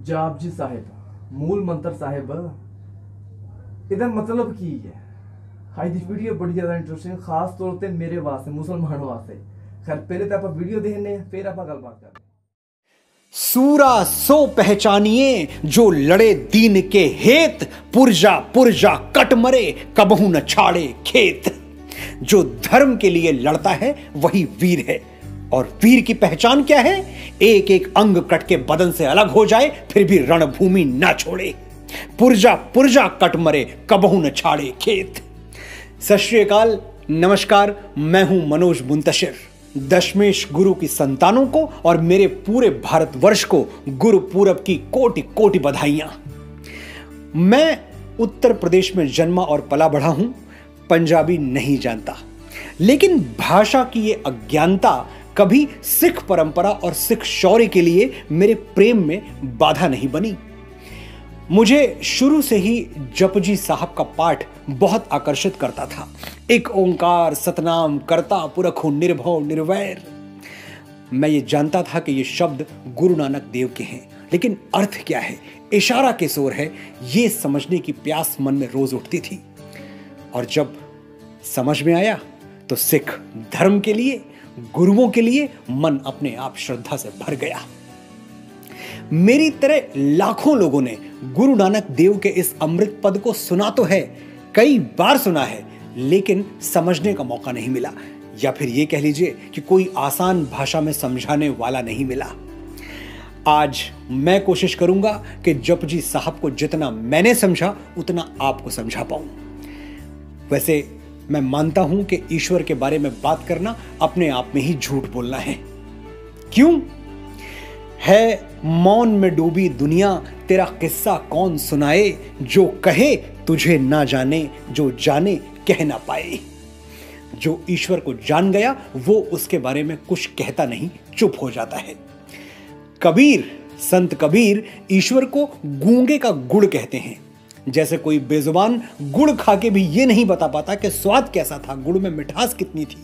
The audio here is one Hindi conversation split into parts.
जापजी साहिब मूल मंत्र साहिब ਇਹਦਾ मतलब ਕੀ ਹੈ। ਅੱਜ ਦੀ ਵੀਡੀਓ ਬੜੀ ਜ਼ਿਆਦਾ ਇੰਟਰਸਟਿੰਗ ਖਾਸ ਤੌਰ ਤੇ ਮੇਰੇ ਵਾਸਤੇ ਮੁਸਲਮਾਨ ਵਾਸਤੇ। खैर पहले तो आप वीडियो देखने फिर आप गलबात करते। सूरा सो पहचानिए जो लड़े दीन के हेत, पुरजा पुरजा कट मरे कबहू न छाड़े खेत। जो धर्म के लिए लड़ता है वही वीर है, और वीर की पहचान क्या है? एक एक अंग कट के बदन से अलग हो जाए फिर भी रणभूमि ना छोड़े। पुरजा पुरजा कट मरे कबहू न छाड़े खेत। सत श्री अकाल, नमस्कार, मैं हूं मनोज मुंतशिर। दशमेश गुरु की संतानों को और मेरे पूरे भारतवर्ष को गुरु पूरब की कोटि कोटि बधाइयां। मैं उत्तर प्रदेश में जन्मा और पला बढ़ा हूं, पंजाबी नहीं जानता, लेकिन भाषा की ये अज्ञानता कभी सिख परंपरा और सिख शौर्य के लिए मेरे प्रेम में बाधा नहीं बनी। मुझे शुरू से ही जपजी साहब का पाठ बहुत आकर्षित करता था। एक ओंकार सतनाम करता पुरखु निर्भव निर्वैर। मैं ये जानता था कि ये शब्द गुरु नानक देव के हैं, लेकिन अर्थ क्या है, इशारा किस ओर है, ये समझने की प्यास मन में रोज उठती थी। और जब समझ में आया तो सिख धर्म के लिए, गुरुओं के लिए मन अपने आप श्रद्धा से भर गया। मेरी तरह लाखों लोगों ने गुरु नानक देव के इस अमृत पद को सुना तो है, कई बार सुना है, लेकिन समझने का मौका नहीं मिला, या फिर यह कह लीजिए कि कोई आसान भाषा में समझाने वाला नहीं मिला। आज मैं कोशिश करूंगा कि जपजी साहब को जितना मैंने समझा उतना आपको समझा पाऊं। वैसे मैं मानता हूं कि ईश्वर के बारे में बात करना अपने आप में ही झूठ बोलना है। क्यों है मौन में डूबी दुनिया, तेरा किस्सा कौन सुनाए, जो कहे तुझे ना जाने, जो जाने कह ना पाए। जो ईश्वर को जान गया वो उसके बारे में कुछ कहता नहीं, चुप हो जाता है। कबीर, संत कबीर ईश्वर को गूंगे का गुड़ कहते हैं। जैसे कोई बेजुबान गुड़ खा के भी ये नहीं बता पाता कि स्वाद कैसा था, गुड़ में मिठास कितनी थी,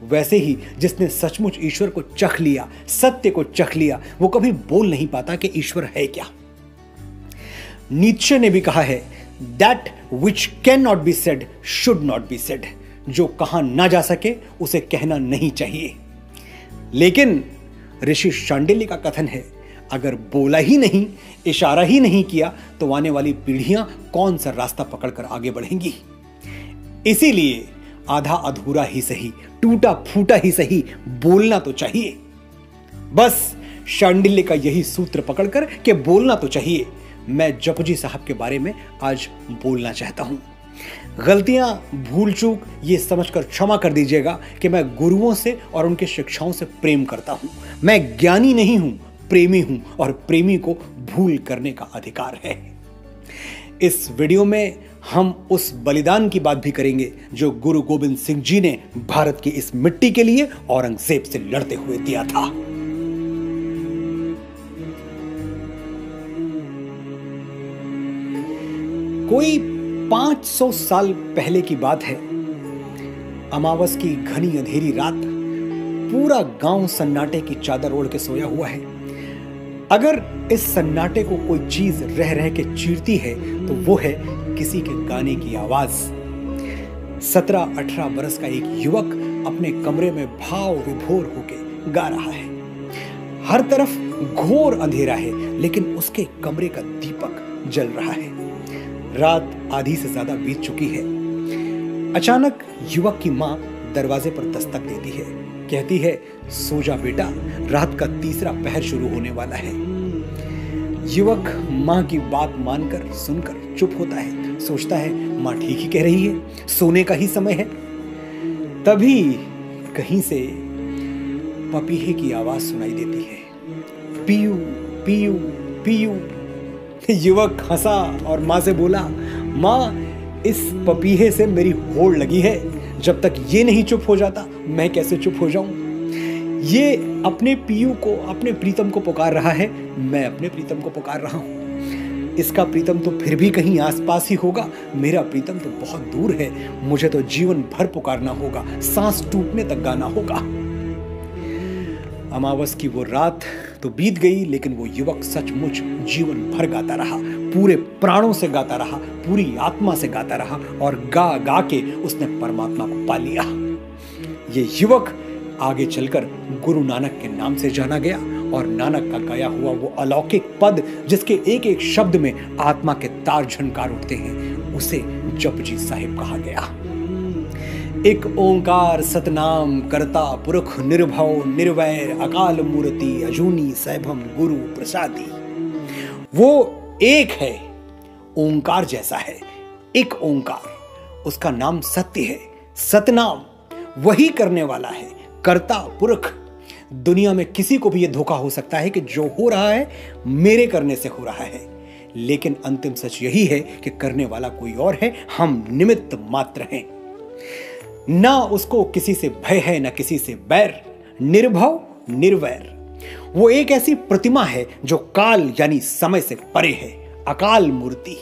वैसे ही जिसने सचमुच ईश्वर को चख लिया, सत्य को चख लिया, वो कभी बोल नहीं पाता कि ईश्वर है क्या। नीत्शे ने भी कहा है, that which can not be said should not be said. जो कहा ना जा सके उसे कहना नहीं चाहिए। लेकिन ऋषि शांडिल्य का कथन है, अगर बोला ही नहीं, इशारा ही नहीं किया तो आने वाली पीढ़ियां कौन सा रास्ता पकड़कर आगे बढ़ेंगी। इसीलिए आधा अधूरा ही सही, टूटा फूटा ही सही, बोलना तो चाहिए। बस शांडिल्य का यही सूत्र पकड़कर कि बोलना तो चाहिए, मैं जपजी साहब के बारे में आज बोलना चाहता हूं। गलतियां, भूल चूक ये समझकर क्षमा कर दीजिएगा कि मैं गुरुओं से और उनके शिक्षाओं से प्रेम करता हूं। मैं ज्ञानी नहीं हूं, प्रेमी हूं, और प्रेमी को भूल करने का अधिकार है। इस वीडियो में हम उस बलिदान की बात भी करेंगे जो गुरु गोविंद सिंह जी ने भारत की इस मिट्टी के लिए औरंगजेब से लड़ते हुए दिया था। कोई 500 साल पहले की बात है। अमावस की घनी अंधेरी रात, पूरा गांव सन्नाटे की चादर ओढ़ के सोया हुआ है। अगर इस सन्नाटे को कोई चीज रह रह के चीरती है तो वो है किसी के गाने की आवाज। 17-18 बरस का एक युवक अपने कमरे में भाव विभोर होके गा रहा है। हर तरफ घोर अंधेरा है, लेकिन उसके कमरे का दीपक जल रहा है। रात आधी से ज्यादा बीत चुकी है। अचानक युवक की मां दरवाजे पर दस्तक देती है, कहती है, सो जा बेटा, रात का तीसरा पहर शुरू होने वाला है। युवक मां की बात मानकर सुनकर चुप होता है, सोचता है मां ठीक ही कह रही है, सोने का ही समय है। तभी कहीं से पपीहे की आवाज सुनाई देती है, पीयू पीयू पीयू। युवक हंसा और मां से बोला, मां, इस पपीहे से मेरी होड़ लगी है, जब तक ये नहीं चुप हो जाता मैं कैसे चुप हो जाऊं। ये अपने पीयू को, अपने प्रीतम को पुकार रहा है, मैं अपने प्रीतम को पुकार रहा हूं। इसका प्रीतम तो फिर भी कहीं आसपास ही होगा, मेरा प्रीतम तो बहुत दूर है, मुझे तो जीवन भर पुकारना होगा, सांस टूटने तक गाना होगा। अमावस की वो रात तो बीत गई, लेकिन वो युवक सचमुच जीवन भर गाता रहा, पूरे प्राणों से गाता रहा, पूरी आत्मा से गाता रहा और गा गा के उसने परमात्मा को पा लिया। ये युवक आगे चलकर गुरु नानक के नाम से जाना गया और नानक का गाया हुआ वो अलौकिक पद जिसके एक एक शब्द में आत्मा के तार झनकार उठते हैं, उसे जपजी साहिब कहा गया। एक ओंकार सतनाम करता पुरख निर्भव निर्वैर अकाल मूर्ति अजूनी सैभम गुरु प्रसादी। वो एक है, ओंकार जैसा है, एक ओंकार, उसका नाम सत्य है। सतनाम वही करने वाला है, करता पुरख। दुनिया में किसी को भी यह धोखा हो सकता है कि जो हो रहा है मेरे करने से हो रहा है, लेकिन अंतिम सच यही है कि करने वाला कोई और है, हम निमित्त मात्र हैं। ना उसको किसी से भय है, ना किसी से बैर, निर्भव निर्वैर। वो एक ऐसी प्रतिमा है जो काल यानी समय से परे है, अकाल मूर्ति।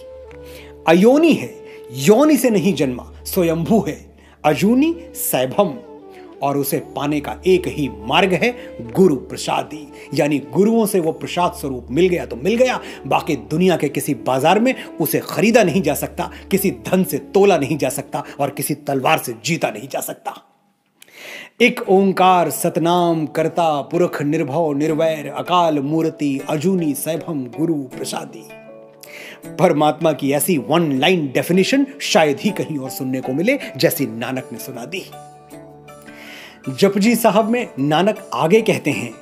अयोनी है, योनि से नहीं जन्मा, स्वयंभू है। अजूनी सैभम, और उसे पाने का एक ही मार्ग है, गुरु प्रसादी, यानी गुरुओं से वो प्रसाद स्वरूप मिल गया तो मिल गया, बाकी दुनिया के किसी बाजार में उसे खरीदा नहीं जा सकता, किसी धन से तोला नहीं जा सकता और किसी तलवार से जीता नहीं जा सकता। एक ओंकार सतनाम करता पुरख निर्भव निर्वैर अकाल मूर्ति अजूनी सैभम गुरु प्रसादी। परमात्मा की ऐसी वन लाइन डेफिनेशन शायद ही कहीं और सुनने को मिले जैसी नानक ने सुना दी। जपजी साहब में नानक आगे कहते हैं,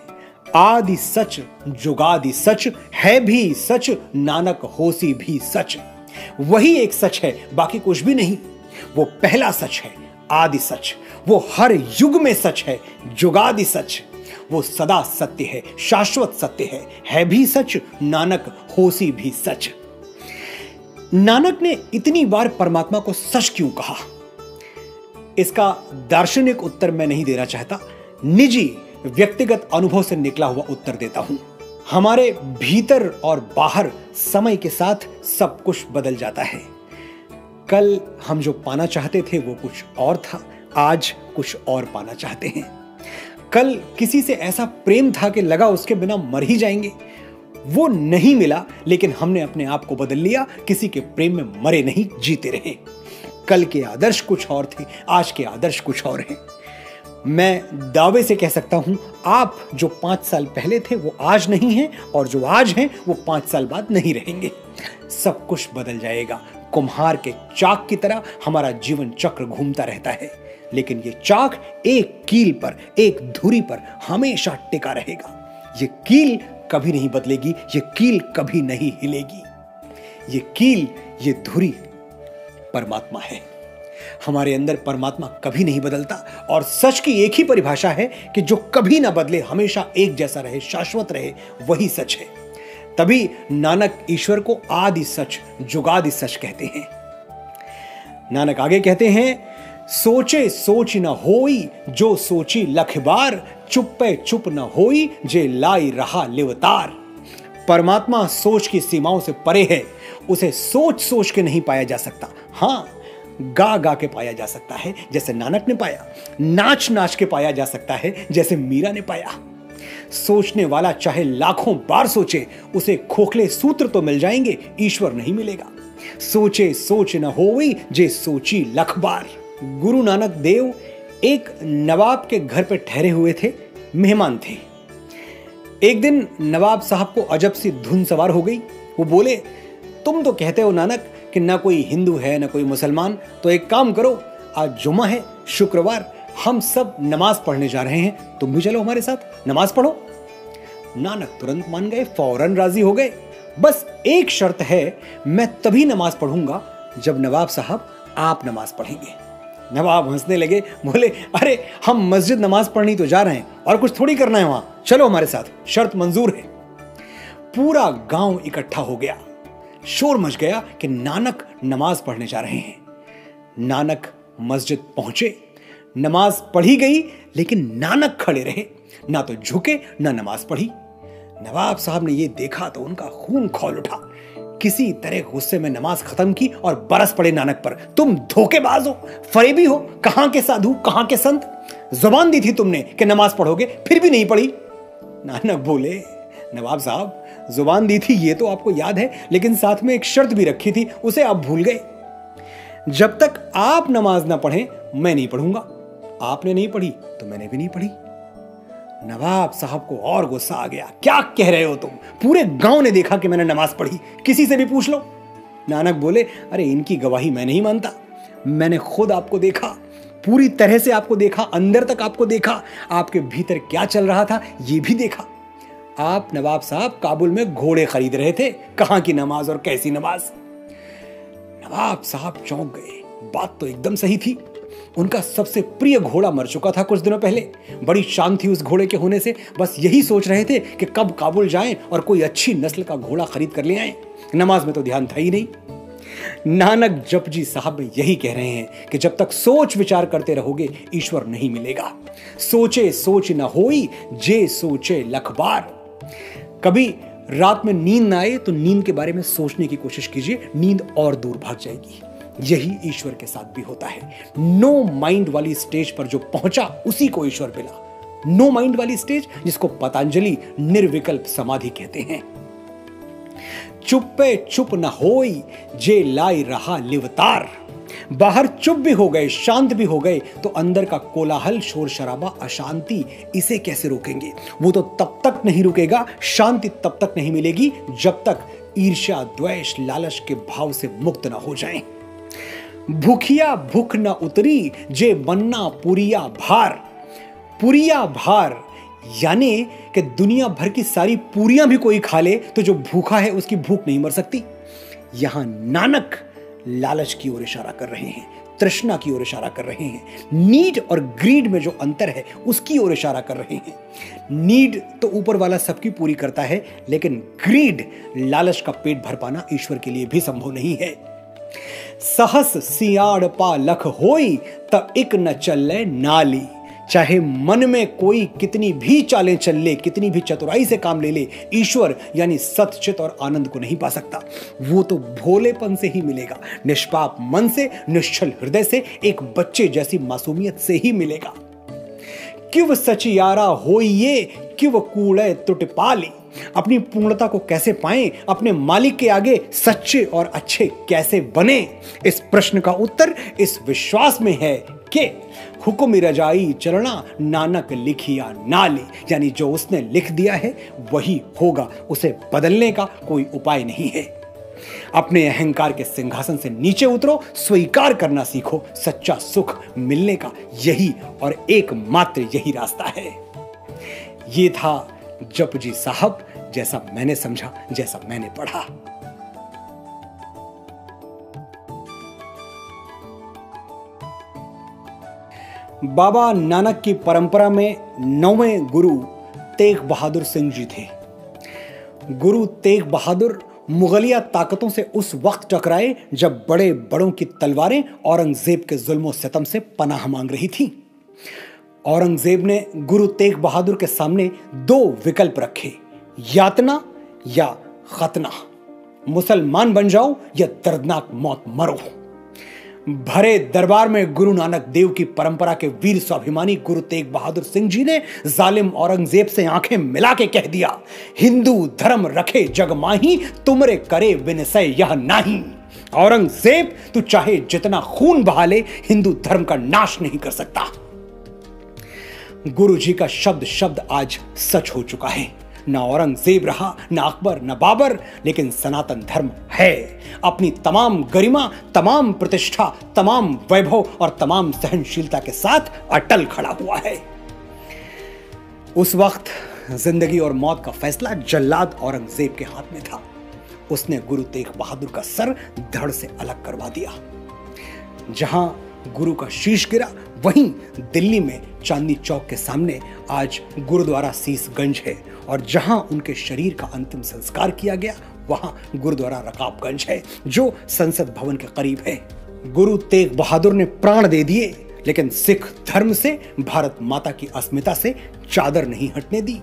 आदि सच जुगादि सच है भी सच, नानक होसी भी सच। वही एक सच है, बाकी कुछ भी नहीं। वो पहला सच है, आदि सच। वो हर युग में सच है, जुगादि सच। वो सदा सत्य है, शाश्वत सत्य है भी सच, नानक होसी भी सच। नानक ने इतनी बार परमात्मा को सच क्यों कहा? इसका दार्शनिक उत्तर मैं नहीं देना चाहता, निजी व्यक्तिगत अनुभव से निकला हुआ उत्तर देता हूं। हमारे भीतर और बाहर समय के साथ सब कुछ बदल जाता है। कल हम जो पाना चाहते थे वो कुछ और था, आज कुछ और पाना चाहते हैं। कल किसी से ऐसा प्रेम था कि लगा उसके बिना मर ही जाएंगे, वो नहीं मिला, लेकिन हमने अपने आप को बदल लिया, किसी के प्रेम में मरे नहीं, जीते रहे। कल के आदर्श कुछ और थे, आज के आदर्श कुछ और हैं। मैं दावे से कह सकता हूं, आप जो 5 साल पहले थे वो आज नहीं हैं, और जो आज हैं वो 5 साल बाद नहीं रहेंगे। सब कुछ बदल जाएगा। कुम्हार के चाक की तरह हमारा जीवन चक्र घूमता रहता है, लेकिन ये चाक एक कील पर, एक धुरी पर हमेशा टिका रहेगा। ये कील कभी नहीं बदलेगी, ये कील कभी नहीं हिलेगी। ये कील, ये धुरी परमात्मा है। हमारे अंदर परमात्मा कभी नहीं बदलता, और सच की एक ही परिभाषा है कि जो कभी ना बदले, हमेशा एक जैसा रहे, शाश्वत रहे, वही सच है। तभी नानक ईश्वर को आदि सच, जुगादि सच कहते हैं। नानक आगे कहते हैं, सोचे सोच न होई जो सोची लख बार, चुप्पे चुप न होई जे लाई रहा लिवतार। परमात्मा सोच की सीमाओं से परे है, उसे सोच सोच के नहीं पाया जा सकता। हां, गा गा के पाया जा सकता है जैसे नानक ने पाया, नाच नाच के पाया जा सकता है जैसे मीरा ने पाया। सोचने वाला चाहे लाखों बार सोचे, उसे खोखले सूत्र तो मिल जाएंगे, ईश्वर नहीं मिलेगा। सोचे सोच न होई जे सोची लख बार। गुरु नानक देव एक नवाब के घर पे ठहरे हुए थे, मेहमान थे। एक दिन नवाब साहब को अजब सी धुन सवार हो गई। वो बोले, तुम तो कहते हो नानक कि ना कोई हिंदू है ना कोई मुसलमान, तो एक काम करो, आज जुमा है, शुक्रवार, हम सब नमाज पढ़ने जा रहे हैं, तुम भी चलो हमारे साथ, नमाज पढ़ो। नानक तुरंत मान गए, फौरन राजी हो गए। बस एक शर्त है, मैं तभी नमाज पढ़ूंगा जब नवाब साहब आप नमाज पढ़ेंगे। नवाब हंसने लगे, बोले, अरे हम मस्जिद नमाज पढ़नी तो जा रहे हैं, और कुछ थोड़ी करना है वहां, चलो हमारे साथ, शर्त मंजूर है। पूरा गांव इकट्ठा हो गया, शोर मच गया कि नानक नमाज पढ़ने जा रहे हैं। नानक मस्जिद पहुंचे, नमाज पढ़ी गई, लेकिन नानक खड़े रहे, ना तो झुके ना नमाज पढ़ी। नवाब साहब ने यह देखा तो उनका खून खौल उठा। किसी तरह गुस्से में नमाज खत्म की और बरस पड़े नानक पर, तुम धोखेबाज हो, फरेबी हो, कहां के साधु, कहां के संत, जुबान दी थी तुमने कि नमाज पढ़ोगे, फिर भी नहीं पढ़ी। नानक बोले, नवाब साहब, जुबान दी थी ये तो आपको याद है, लेकिन साथ में एक शर्त भी रखी थी, उसे आप भूल गए। जब तक आप नमाज ना पढ़ें मैं नहीं पढ़ूंगा। आपने नहीं पढ़ी तो मैंने भी नहीं पढ़ी। नवाब साहब को और गुस्सा आ गया। क्या कह रहे हो तुम? पूरे गांव ने देखा कि मैंने नमाज पढ़ी, किसी से भी पूछ लो। नानक बोले, अरे इनकी गवाही मैं नहीं मानता, मैंने खुद आपको देखा, पूरी तरह से आपको देखा, अंदर तक आपको देखा, आपके भीतर क्या चल रहा था ये भी देखा। आप नवाब साहब काबुल में घोड़े खरीद रहे थे, कहां की नमाज और कैसी नमाज। नवाब साहब चौंक गए। बात तो एकदम सही थी। उनका सबसे प्रिय घोड़ा मर चुका था कुछ दिनों पहले। बड़ी शान थी उस घोड़े के होने से। बस यही सोच रहे थे कि कब काबुल जाएं और कोई अच्छी नस्ल का घोड़ा खरीद कर ले आएं। नमाज में तो ध्यान था ही नहीं। नानक जपजी साहब यही कह रहे हैं कि जब तक सोच विचार करते रहोगे ईश्वर नहीं मिलेगा। सोचे सोच न होई, जे सोचे लख बार। कभी रात में नींद ना आए तो नींद के बारे में सोचने की कोशिश कीजिए, नींद और दूर भाग जाएगी। यही ईश्वर के साथ भी होता है। नो माइंड वाली स्टेज पर जो पहुंचा उसी को ईश्वर मिला। नो माइंड वाली स्टेज, जिसको पतंजलि निर्विकल्प समाधि कहते हैं। चुप्पे चुप न होई, जे लाई रहा लिवतार। बाहर चुप भी हो गए, शांत भी हो गए, तो अंदर का कोलाहल, शोर शराबा, अशांति, इसे कैसे रोकेंगे? वो तो तब तक नहीं रुकेगा, शांति तब तक नहीं मिलेगी जब तक ईर्ष्या, द्वेष, लालच के भाव से मुक्त न हो जाएं। भूखिया भूख न उतरी, जे मन्ना पुरिया भार। पुरिया भार यानी कि दुनिया भर की सारी पूरियां भी कोई खा ले तो जो भूखा है उसकी भूख नहीं मर सकती। यहां नानक लालच की ओर इशारा कर रहे हैं, तृष्णा की ओर इशारा कर रहे हैं, नीड और ग्रीड में जो अंतर है उसकी ओर इशारा कर रहे हैं। नीड तो ऊपर वाला सबकी पूरी करता है, लेकिन ग्रीड, लालच का पेट भर पाना ईश्वर के लिए भी संभव नहीं है। सहस सियाड़ पा लख होई, त इक न चले नाली। चाहे मन में कोई कितनी भी चालें चल ले, कितनी भी चतुराई से काम ले ले, ईश्वर यानी सतचित और आनंद को नहीं पा सकता। वो तो भोलेपन से ही मिलेगा, निष्पाप मन से, निश्चल हृदय से, एक बच्चे जैसी मासूमियत से ही मिलेगा। किव सचियारा होइए, किव कूड़े तुट पाली। अपनी पूर्णता को कैसे पाएं, अपने मालिक के आगे सच्चे और अच्छे कैसे बने, इस प्रश्न का उत्तर इस विश्वास में है कि हुक्म रजाई चलना नानक लिखिया नाली। यानी जो उसने लिख दिया है वही होगा, उसे बदलने का कोई उपाय नहीं है। अपने अहंकार के सिंहासन से नीचे उतरो, स्वीकार करना सीखो, सच्चा सुख मिलने का यही और एकमात्र यही रास्ता है। ये था जपजी साहब, जैसा मैंने समझा, जैसा मैंने पढ़ा। बाबा नानक की परंपरा में 9वें गुरु तेग बहादुर सिंह जी थे। गुरु तेग बहादुर मुगलिया ताकतों से उस वक्त टकराए जब बड़े बड़ों की तलवारें औरंगजेब के जुल्मों सितम से पनाह मांग रही थी। औरंगजेब ने गुरु तेग बहादुर के सामने 2 विकल्प रखे, यातना या खतना। मुसलमान बन जाओ या दर्दनाक मौत मरो। भरे दरबार में गुरु नानक देव की परंपरा के वीर स्वाभिमानी गुरु तेग बहादुर सिंह जी ने जालिम औरंगजेब से आंखें मिला के कह दिया, हिंदू धर्म रखे जग माही, तुमरे करे विनसय यह नहीं। औरंगजेब तू चाहे जितना खून बहा ले, हिंदू धर्म का नाश नहीं कर सकता। गुरु जी का शब्द शब्द आज सच हो चुका है। ना औरंगजेब रहा, ना अकबर, ना बाबर, लेकिन सनातन धर्म है। अपनी तमाम गरिमा, तमाम प्रतिष्ठा, तमाम वैभव और तमाम सहनशीलता के साथ अटल खड़ा हुआ है। उस वक्त जिंदगी और मौत का फैसला जल्लाद औरंगजेब के हाथ में था। उसने गुरु तेग बहादुर का सर धड़ से अलग करवा दिया। जहां गुरु का शीश गिरा, वहीं दिल्ली में चांदनी चौक के सामने आज गुरुद्वारा सीसगंज है, और जहां उनके शरीर का अंतिम संस्कार किया गया वहां गुरुद्वारा रकाबगंज है, जो संसद भवन के करीब है। गुरु तेग बहादुर ने प्राण दे दिए, लेकिन सिख धर्म से, भारत माता की अस्मिता से चादर नहीं हटने दी।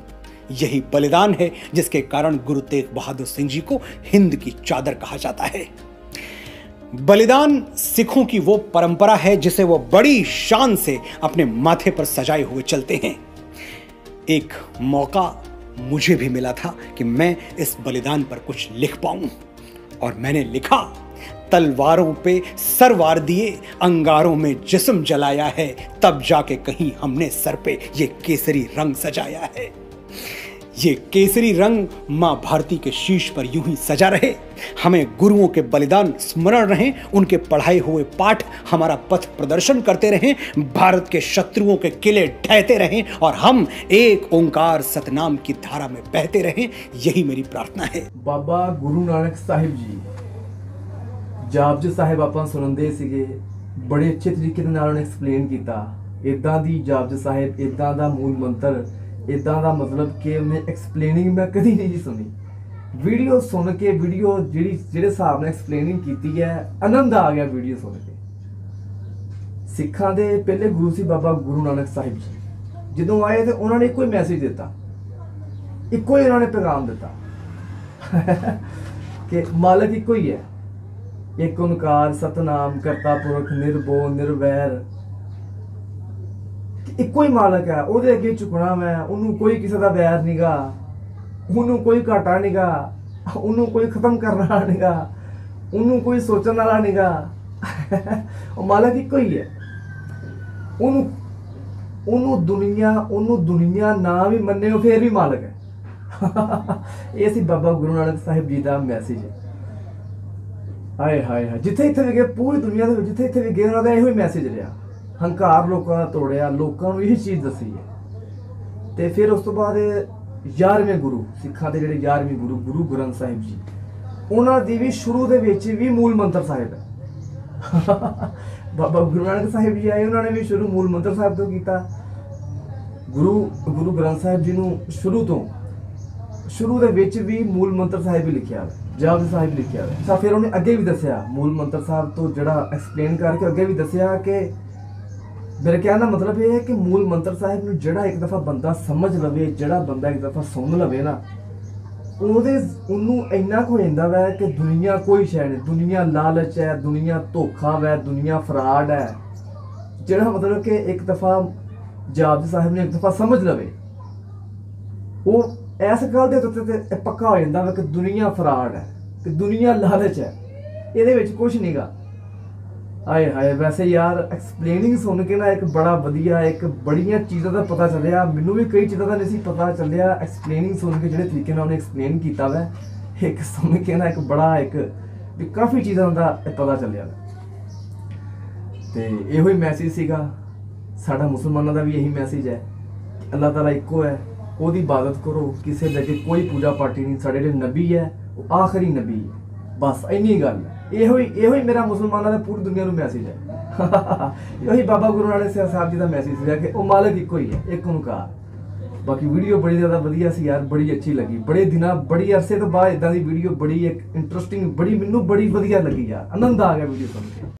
यही बलिदान है जिसके कारण गुरु तेग बहादुर सिंह जी को हिंद की चादर कहा जाता है। बलिदान सिखों की वो परंपरा है जिसे वो बड़ी शान से अपने माथे पर सजाए हुए चलते हैं। एक मौका मुझे भी मिला था कि मैं इस बलिदान पर कुछ लिख पाऊं, और मैंने लिखा। तलवारों पे सर वार दिए, अंगारों में जिस्म जलाया है, तब जाके कहीं हमने सर पे ये केसरी रंग सजाया है। ये केसरी रंग मां भारती के शीश पर यूं ही सजा रहे, हमें गुरुओं के बलिदान स्मरण रहे, उनके पढ़ाए हुए पाठ हमारा पथ प्रदर्शन करते रहें, भारत के शत्रुओं के किले ढहते रहें, और हम एक ओंकार सतनाम की धारा में बहते रहें। यही मेरी प्रार्थना है। बाबा गुरु नानक साहिब जी जापजी ਸਾਹਿਬ ਆਪਾਂ ਸੁਣਦੇ ਸੀਗੇ, ਬੜੇ ਅੱਛੇ ਤਰੀਕੇ ਦੇ ਨਾਲ ਉਹਨੇ ਐਕਸਪਲੇਨ ਕੀਤਾ। ਇਦਾਂ ਦੀ ਜਾਪਜੀ ਸਾਹਿਬ, ਇਦਾਂ ਦਾ ਮੂਲ ਮੰਤਰ, ਇਦਾਂ ਦਾ ਮਤਲਬ ਕਿ ਉਹਨੇ ਐਕਸਪਲੇਨਿੰਗ ਮੈਂ ਕਦੀ ਨਹੀਂ ਜੀ ਸੁਣੀ। ਵੀਡੀਓ ਸੁਣ ਕੇ, ਵੀਡੀਓ ਜਿਹੜੇ ਹਿਸਾਬ ਨਾਲ ਐਕਸਪਲੇਨਿੰਗ ਕੀਤੀ ਹੈ, ਆਨੰਦ ਆ ਗਿਆ ਵੀਡੀਓ ਸੁਣ ਕੇ। ਸਿੱਖਾਂ ਦੇ ਪਹਿਲੇ ਗੁਰੂ ਸੀ ਬਾਬਾ ਗੁਰੂ ਨਾਨਕ ਸਾਹਿਬ ਜੀ। ਜਦੋਂ ਆਏ ਤੇ ਉਹਨਾਂ ਨੇ ਇੱਕੋ ਹੀ ਮੈਸੇਜ ਦਿੱਤਾ, ਇੱਕੋ ਹੀ ਉਹਨਾਂ ਨੇ ਪੈਗਾਮ ਦਿੱਤਾ ਕਿ ਮਾਲਕ ਇੱਕੋ ਹੀ ਹੈ, एक ओंकार सतनाम करता पुरख निर्भो निर्वैर, ਇੱਕੋ ਹੀ ਮਾਲਕ ਹੈ, ਉਹਦੇ ਅੱਗੇ ਝੁਕਣਾ ਮੈਂ। ਉਹਨੂੰ ਕੋਈ ਕਿਸੇ ਦਾ ਵੈਰ ਨਹੀਂਗਾ, ਉਹਨੂੰ ਕੋਈ ਘਾਟਾ ਨਹੀਂਗਾ, ਉਹਨੂੰ ਕੋਈ ਖਤਮ ਕਰਨ ਵਾਲਾ ਨਹੀਂਗਾ, ਉਹਨੂੰ ਕੋਈ ਸੋਚਣ ਵਾਲਾ ਨਹੀਂਗਾ। ਉਹ ਮਾਲਕ ਇੱਕੋ ਹੀ ਹੈ। ਉਹਨੂੰ ਦੁਨੀਆ ਨਾ ਵੀ ਮੰਨੇ, ਉਹ ਫੇਰ ਵੀ ਮਾਲਕ ਹੈ। ਇਹ ਸੀ ਬਾਬਾ ਗੁਰੂ ਨਾਨਕ ਸਾਹਿਬ ਜੀ ਦਾ ਮੈਸੇਜ। ਹਾਏ ਹਾਏ ਹਾਏ, ਜਿੱਥੇ ਇੱਥੇ ਵੀ ਗਏ, ਪੂਰੀ ਦੁਨੀਆ ਦੇ ਵਿੱਚ ਜਿੱਥੇ ਇੱਥੇ ਵੀ ਗਏ, ਉਹਨਾਂ ਦਾ ਇਹੋ ਹੀ ਮੈਸੇਜ ਰਿਹਾ। ਹੰਕਾਰ ਲੋਕਾਂ ਦਾ ਤੋੜਿਆ, ਲੋਕਾਂ ਨੂੰ ਇਹੀ ਚੀਜ਼ ਦੱਸੀ ਹੈ। ਤੇ ਫਿਰ ਉਸ ਤੋਂ ਬਾਅਦ 11ਵੇਂ ਗੁਰੂ, ਸਿੱਖਾਂ ਦੇ ਜਿਹੜੇ 11ਵੇਂ ਗੁਰੂ, ਗੁਰੂ ਗ੍ਰੰਥ ਸਾਹਿਬ ਜੀ, ਉਹਨਾਂ ਦੀ ਵੀ ਸ਼ੁਰੂ ਦੇ ਵਿੱਚ ਵੀ ਮੂਲ ਮੰਤਰ ਸਾਹਿਬ ਹੈ। ਬਾਬਾ ਗੁਰੂ ਨਾਨਕ ਸਾਹਿਬ ਜੀ ਆਏ, ਉਹਨਾਂ ਨੇ ਵੀ ਸ਼ੁਰੂ ਮੂਲ ਮੰਤਰ ਸਾਹਿਬ ਤੋਂ ਕੀਤਾ। ਗੁਰੂ ਗ੍ਰੰਥ ਸਾਹਿਬ ਜੀ ਨੂੰ ਸ਼ੁਰੂ ਦੇ ਵਿੱਚ ਵੀ ਮੂਲ ਮੰਤਰ ਸਾਹਿਬ ਹੀ ਲਿਖਿਆ ਹੈ, ਜਾਪਜੀ ਸਾਹਿਬ ਲਿਖਿਆ ਹੈ। ਤਾਂ ਫਿਰ ਉਹਨੇ ਅੱਗੇ ਵੀ ਦੱਸਿਆ, ਮੂਲ ਮੰਤਰ ਸਾਹਿਬ ਤੋਂ ਜਿਹੜਾ ਐਕਸਪਲੇਨ ਕਰਕੇ ਅੱਗੇ ਵੀ ਦੱਸਿਆ ਕਿ ਮੇਰੇ ਕਹਿਣ ਦਾ ਮਤਲਬ ਇਹ ਹੈ ਕਿ ਮੂਲ ਮੰਤਰ ਸਾਹਿਬ ਨੂੰ ਜਿਹੜਾ ਇੱਕ ਦਫਾ ਬੰਦਾ ਸਮਝ ਲਵੇ, ਜਿਹੜਾ ਬੰਦਾ ਇੱਕ ਦਫਾ ਸੁਣ ਲਵੇ ਨਾ, ਉਹਨੂੰ ਇੰਨਾ ਕੁ ਹੋ ਜਾਂਦਾ ਵੈ ਕਿ ਦੁਨੀਆ ਕੋਈ ਸ਼ੈ ਨਹੀਂ, ਦੁਨੀਆ ਲਾਲਚ ਹੈ, ਦੁਨੀਆ ਧੋਖਾ ਵੈ, ਦੁਨੀਆ ਫਰਾਡ ਹੈ। ਜਿਹੜਾ ਮਤਲਬ ਕਿ ਇੱਕ ਦਫਾ ਜਾਪਜੀ ਸਾਹਿਬ ਨੇ ਇੱਕ ਦਫਾ ਸਮਝ ਲਵੇ, ਉਹ ਇਸ ਗੱਲ ਦੇ ਉੱਤੇ ਤੇ ਪੱਕਾ ਹੋ ਜਾਂਦਾ ਵਾ ਕਿ ਦੁਨੀਆ ਫਰਾਡ ਹੈ, ਕਿ ਦੁਨੀਆ ਲਾਲਚ ਹੈ, ਇਹਦੇ ਵਿੱਚ ਕੁਛ ਨਹੀਂਗਾ। ਹਾਏ ਹਾਏ, ਵੈਸੇ ਯਾਰ ਐਕਸਪਲੇਨਿੰਗ ਸੁਣ ਕੇ ਨਾ ਇੱਕ ਬੜਾ ਵਧੀਆ, ਇੱਕ ਬੜੀਆਂ ਚੀਜ਼ਾਂ ਦਾ ਪਤਾ ਚੱਲਿਆ। ਮੈਨੂੰ ਵੀ ਕਈ ਚੀਜ਼ਾਂ ਦਾ ਨਹੀਂ ਸੀ ਪਤਾ ਚੱਲਿਆ। ਐਕਸਪਲੇਨਿੰਗ ਸੁਣ ਕੇ ਜਿਹੜੇ ਤਰੀਕੇ ਨਾਲ ਉਹਨੇ ਐਕਸਪਲੇਨ ਕੀਤਾ ਵੈ, ਇੱਕ ਸੁਣ ਕੇ ਨਾ ਵੀ ਕਾਫੀ ਚੀਜ਼ਾਂ ਦਾ ਪਤਾ ਚੱਲਿਆ। ਤੇ ਇਹੋ ਹੀ ਮੈਸੇਜ ਸੀਗਾ ਸਾਡਾ, ਮੁਸਲਮਾਨਾਂ ਦਾ ਵੀ ਇਹੀ ਮੈਸੇਜ ਹੈ। ਅੱਲਾਹ ਤਾਲਾ ਇੱਕੋ ਹੈ, ਉਹਦੀ ਇਬਾਦਤ ਕਰੋ, ਕਿਸੇ ਦੇ ਅੱਗੇ ਕੋਈ ਪੂਜਾ ਪਾਠੀ ਨਹੀਂ। ਸਾਡੇ ਜਿਹੜੇ ਨਬੀ ਹੈ ਉਹ ਆਖਰੀ ਨਬੀ ਹੈ, ਬਸ ਇੰਨੀ ਗੱਲ ਹੈ। ਇਹੋ ਹੀ ਮੇਰਾ ਮੁਸਲਮਾਨਾਂ ਦਾ ਪੂਰੀ ਦੁਨੀਆ ਨੂੰ ਮੈਸੇਜ ਹੈ। ਇਹੀ ਬਾਬਾ ਗੁਰੂ ਨਾਨਕ ਸਾਹਿਬ ਜੀ ਦਾ ਮੈਸੇਜ ਸੀਗਾ ਕਿ ਉਹ ਮਾਲਕ ਇੱਕੋ ਹੀ ਹੈ, ਇੱਕ ਓਂਕਾਰ। ਬਾਕੀ ਵੀਡੀਓ ਬੜੀ ਜ਼ਿਆਦਾ ਵਧੀਆ ਸੀ ਯਾਰ, ਬੜੀ ਅੱਛੀ ਲੱਗੀ। ਬੜੀ ਅਰਸੇ ਤੋਂ ਬਾਅਦ ਇਦਾਂ ਦੀ ਵੀਡੀਓ, ਬੜੀ ਇੱਕ ਇੰਟਰਸਟਿੰਗ, ਮੈਨੂੰ ਬੜੀ ਵਧੀਆ ਲੱਗੀ ਯਾਰ, ਆਨੰਦ ਆ ਗਿਆ ਵੀਡੀਓ ਸੁਣ ਕੇ।